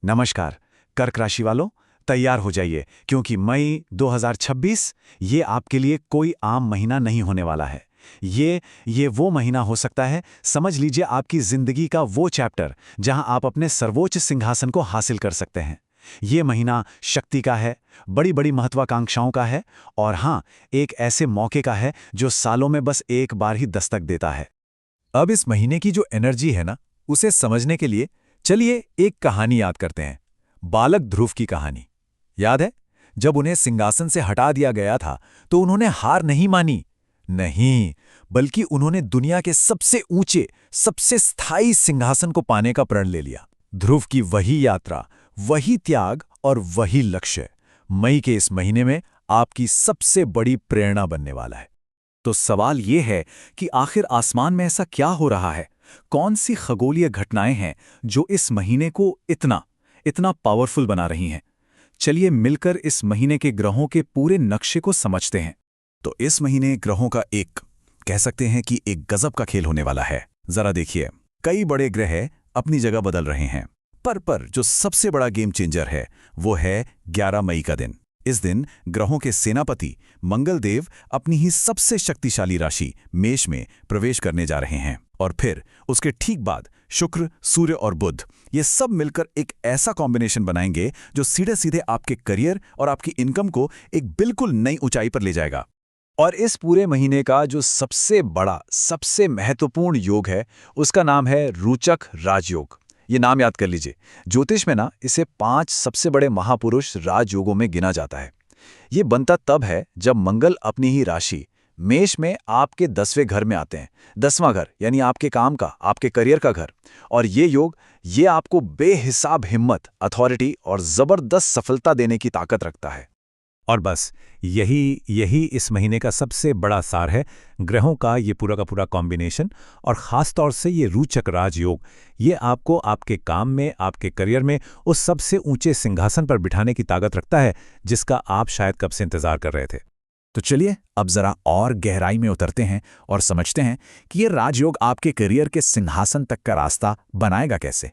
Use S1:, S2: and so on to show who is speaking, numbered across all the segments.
S1: नमस्कार। कर्क राशि वालों, तैयार हो जाइए क्योंकि मई 2026 ये आपके लिए कोई आम महीना नहीं होने वाला है। ये वो महीना हो सकता है, समझ लीजिए आपकी जिंदगी का वो चैप्टर जहां आप अपने सर्वोच्च सिंहासन को हासिल कर सकते हैं। ये महीना शक्ति का है, बड़ी-बड़ी महत्वाकांक्षाओं का है और हाँ, एक ऐसे मौके का है जो सालों में बस एक बार ही दस्तक देता है।
S2: अब इस महीने की जो एनर्जी है ना, उसे समझने के लिए चलिए एक कहानी याद करते हैं। बालक ध्रुव की कहानी याद है? जब उन्हें सिंहासन से हटा दिया गया था तो उन्होंने हार नहीं मानी। नहीं, बल्कि उन्होंने दुनिया के सबसे ऊंचे, सबसे स्थायी सिंहासन को पाने का प्रण ले लिया। ध्रुव की वही यात्रा, वही त्याग और वही लक्ष्य मई के इस महीने में आपकी सबसे बड़ी प्रेरणा बनने वाला है। तो सवाल ये है कि आखिर आसमान में ऐसा क्या हो रहा है? कौन सी खगोलीय घटनाएं हैं जो इस महीने को इतना इतना पावरफुल बना रही हैं? चलिए मिलकर इस महीने के ग्रहों के पूरे नक्शे को समझते हैं। तो इस महीने ग्रहों का एक कह सकते हैं कि एक गजब का खेल होने वाला है। जरा देखिए, कई बड़े ग्रह अपनी जगह बदल रहे हैं, पर जो सबसे बड़ा गेम चेंजर है वो है 11 मई का दिन। इस दिन ग्रहों के सेनापति मंगलदेव अपनी ही सबसे शक्तिशाली राशि मेष में प्रवेश करने जा रहे हैं और फिर उसके ठीक बाद शुक्र, सूर्य और बुध ये सब मिलकर एक ऐसा कॉम्बिनेशन बनाएंगे जो सीधे सीधे आपके करियर और आपकी इनकम को एक बिल्कुल नई ऊंचाई पर ले जाएगा। और इस पूरे महीने का जो सबसे बड़ा, सबसे महत्वपूर्ण योग है, उसका नाम है रोचक राजयोग। ये नाम याद कर लीजिए। ज्योतिष में ना इसे 5 सबसे बड़े महापुरुष राजयोगों में गिना जाता है। ये बनता तब है जब मंगल अपनी ही राशि मेष में आपके 10वें घर में आते हैं। 10वां घर यानी आपके काम का, आपके करियर का घर। और ये योग ये आपको बेहिसाब हिम्मत, अथॉरिटी और जबरदस्त सफलता देने की ताकत रखता है।
S3: और बस यही इस महीने का सबसे बड़ा सार है। ग्रहों का ये पूरा का पूरा कॉम्बिनेशन और ख़ास तौर से ये रोचक राजयोग, ये आपको आपके काम में, आपके करियर में उस सबसे ऊंचे सिंहासन पर बिठाने की ताकत रखता है जिसका आप शायद कब से इंतजार कर रहे थे।
S2: तो चलिए अब जरा और गहराई में उतरते हैं और समझते हैं कि ये राजयोग आपके करियर के सिंहासन तक का रास्ता बनाएगा कैसे।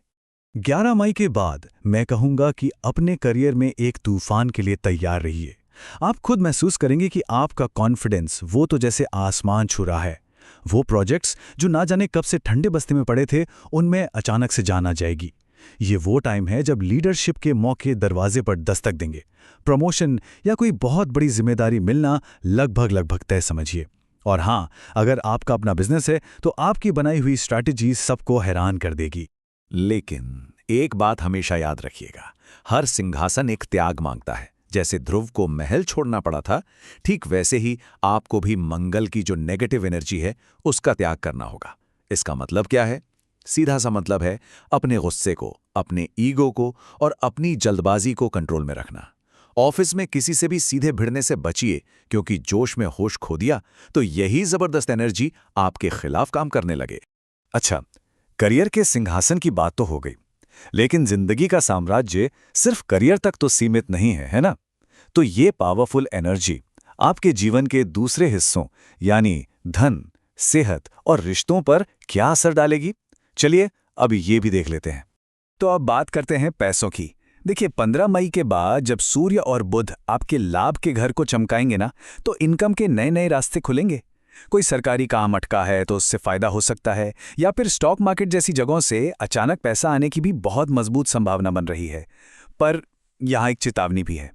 S1: 11 मई के बाद मैं कहूंगा कि अपने करियर में एक तूफान के लिए तैयार रहिए। आप खुद महसूस करेंगे कि आपका कॉन्फिडेंस वो तो जैसे आसमान छू रहा है। वो प्रोजेक्ट्स जो ना जाने कब से ठंडे बस्ते में पड़े थे, उनमें अचानक से जान आ जाएगी। ये वो टाइम है जब लीडरशिप के मौके दरवाजे पर दस्तक देंगे। प्रमोशन या कोई बहुत बड़ी जिम्मेदारी मिलना लगभग तय समझिए। और हाँ, अगर आपका अपना बिजनेस है तो आपकी बनाई हुई स्ट्रैटेजी सबको हैरान कर देगी।
S2: लेकिन एक बात हमेशा याद रखिएगा, हर सिंहासन एक त्याग मांगता है। जैसे ध्रुव को महल छोड़ना पड़ा था, ठीक वैसे ही आपको भी मंगल की जो नेगेटिव एनर्जी है उसका त्याग करना होगा। इसका मतलब क्या है? सीधा सा मतलब है अपने गुस्से को, अपने ईगो को और अपनी जल्दबाजी को कंट्रोल में रखना। ऑफिस में किसी से भी सीधे भिड़ने से बचिए, क्योंकि जोश में होश खो दिया तो यही जबरदस्त एनर्जी आपके खिलाफ काम करने लगे।
S1: अच्छा, करियर के सिंहासन की बात तो हो गई, लेकिन जिंदगी का साम्राज्य सिर्फ करियर तक तो सीमित नहीं है, है ना? तो ये पावरफुल एनर्जी आपके जीवन के दूसरे हिस्सों यानी धन, सेहत और रिश्तों पर क्या असर डालेगी? चलिए अब ये भी देख लेते हैं। तो अब बात करते हैं पैसों की। देखिए, 15 मई के बाद जब सूर्य और बुध आपके लाभ के घर को चमकाएंगे ना, तो इनकम के नए नए रास्ते खुलेंगे। कोई सरकारी काम अटका है तो उससे फायदा हो सकता है, या फिर स्टॉक मार्केट जैसी जगहों से अचानक पैसा आने की भी बहुत मजबूत संभावना बन रही है। पर यहाँ एक चेतावनी भी है।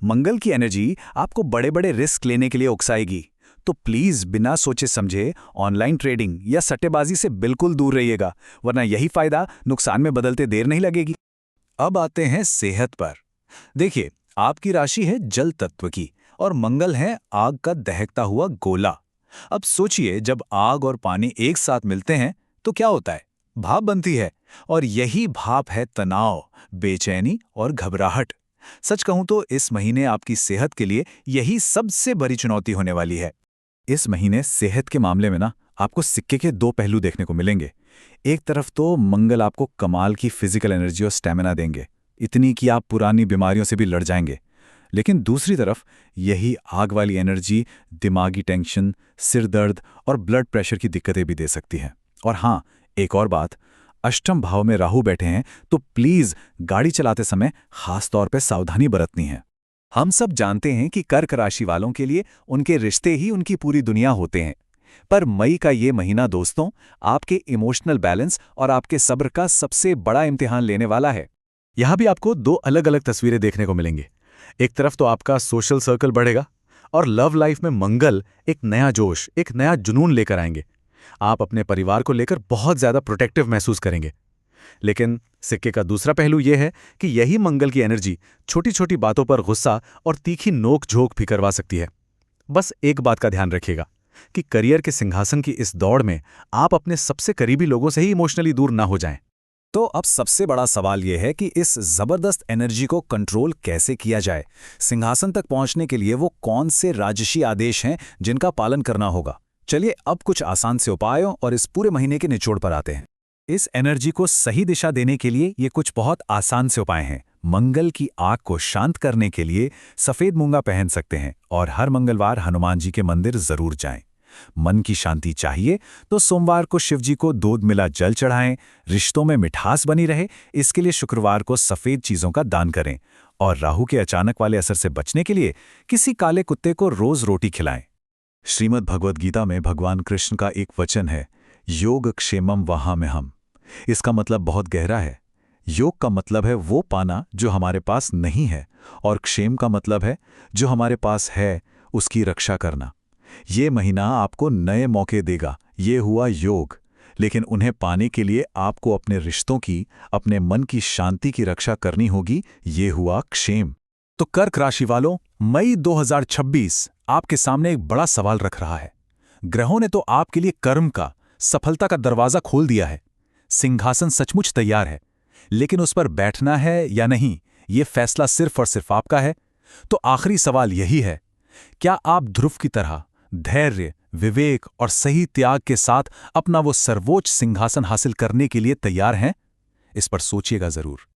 S1: मंगल की एनर्जी आपको बड़े बड़े रिस्क लेने के लिए उकसाएगी, तो प्लीज बिना सोचे समझे ऑनलाइन ट्रेडिंग या सट्टेबाजी से बिल्कुल दूर रहिएगा, वरना यही फायदा नुकसान में बदलते देर नहीं लगेगी। अब आते हैं सेहत पर। देखिए, आपकी राशि है जल तत्व की और मंगल है आग का दहकता हुआ गोला। अब सोचिए, जब आग और पानी एक साथ मिलते हैं तो क्या होता है? भाप बनती है, और यही भाप है तनाव, बेचैनी और घबराहट। सच कहूं तो इस महीने आपकी सेहत के लिए यही सबसे बड़ी चुनौती होने वाली है। इस महीने सेहत के मामले में ना आपको सिक्के के 2 पहलू देखने को मिलेंगे। एक तरफ तो मंगल आपको कमाल की फिजिकल एनर्जी और स्टैमिना देंगे, इतनी कि आप पुरानी बीमारियों से भी लड़ जाएंगे। लेकिन दूसरी तरफ यही आग वाली एनर्जी दिमागी टेंशन, सिर दर्द और ब्लड प्रेशर की दिक्कतें भी दे सकती है। और हाँ, एक और बात,
S2: अष्टम भाव में राहु बैठे हैं तो प्लीज गाड़ी चलाते समय खास तौर पे सावधानी बरतनी है।
S1: हम सब जानते हैं कि कर्क राशि वालों के लिए उनके रिश्ते ही उनकी पूरी दुनिया होते हैं, पर मई का ये महीना दोस्तों आपके इमोशनल बैलेंस और आपके सब्र का सबसे बड़ा इम्तिहान लेने वाला है।
S2: यहां भी आपको दो अलग अलग तस्वीरें देखने को मिलेंगी। एक तरफ तो आपका सोशल सर्कल बढ़ेगा और लव लाइफ में मंगल एक नया जोश, एक नया जुनून लेकर आएंगे। आप अपने परिवार को लेकर बहुत ज्यादा प्रोटेक्टिव महसूस करेंगे। लेकिन सिक्के का दूसरा पहलू यह है कि यही मंगल की एनर्जी छोटी छोटी बातों पर गुस्सा और तीखी नोक झोंक भी करवा सकती है। बस एक बात का ध्यान रखिएगा कि करियर के सिंहासन की इस दौड़ में आप अपने सबसे करीबी लोगों से ही इमोशनली दूर ना हो जाएं।
S1: तो अब सबसे बड़ा सवाल यह है कि इस जबरदस्त एनर्जी को कंट्रोल कैसे किया जाए। सिंहासन तक पहुंचने के लिए वो कौन से राजसी आदेश हैं जिनका पालन करना होगा। चलिए अब कुछ आसान से उपायों और इस पूरे महीने के निचोड़ पर आते हैं। इस एनर्जी को सही दिशा देने के लिए ये कुछ बहुत आसान से उपाय हैं। मंगल की आग को शांत करने के लिए सफेद मूंगा पहन सकते हैं और हर मंगलवार हनुमान जी के मंदिर जरूर जाएं। मन की शांति चाहिए तो सोमवार को शिव जी को दूध मिला जल चढ़ाएं। रिश्तों में मिठास बनी रहे इसके लिए शुक्रवार को सफेद चीजों का दान करें और राहु के अचानक वाले असर से बचने के लिए किसी काले कुत्ते को रोज रोटी खिलाएं।
S2: श्रीमद् भगवद गीता में भगवान कृष्ण का एक वचन है, योग क्षेमम वहाम्यहम्। इसका मतलब बहुत गहरा है। योग का मतलब है वो पाना जो हमारे पास नहीं है, और क्षेम का मतलब है जो हमारे पास है उसकी रक्षा करना। ये महीना आपको नए मौके देगा, ये हुआ योग, लेकिन उन्हें पाने के लिए आपको अपने रिश्तों की, अपने मन की शांति की रक्षा करनी होगी, ये हुआ क्षेम। तो कर्क राशि वालों, मई 2026 आपके सामने एक बड़ा सवाल रख रहा है। ग्रहों ने तो आपके लिए कर्म का, सफलता का दरवाजा खोल दिया है। सिंहासन सचमुच तैयार है, लेकिन उस पर बैठना है या नहीं, ये फैसला सिर्फ और सिर्फ आपका है। तो आखिरी सवाल यही है, क्या आप ध्रुव की तरह धैर्य, विवेक और सही त्याग के साथ अपना वो सर्वोच्च सिंहासन हासिल करने के लिए तैयार हैं? इस पर सोचिएगा जरूर।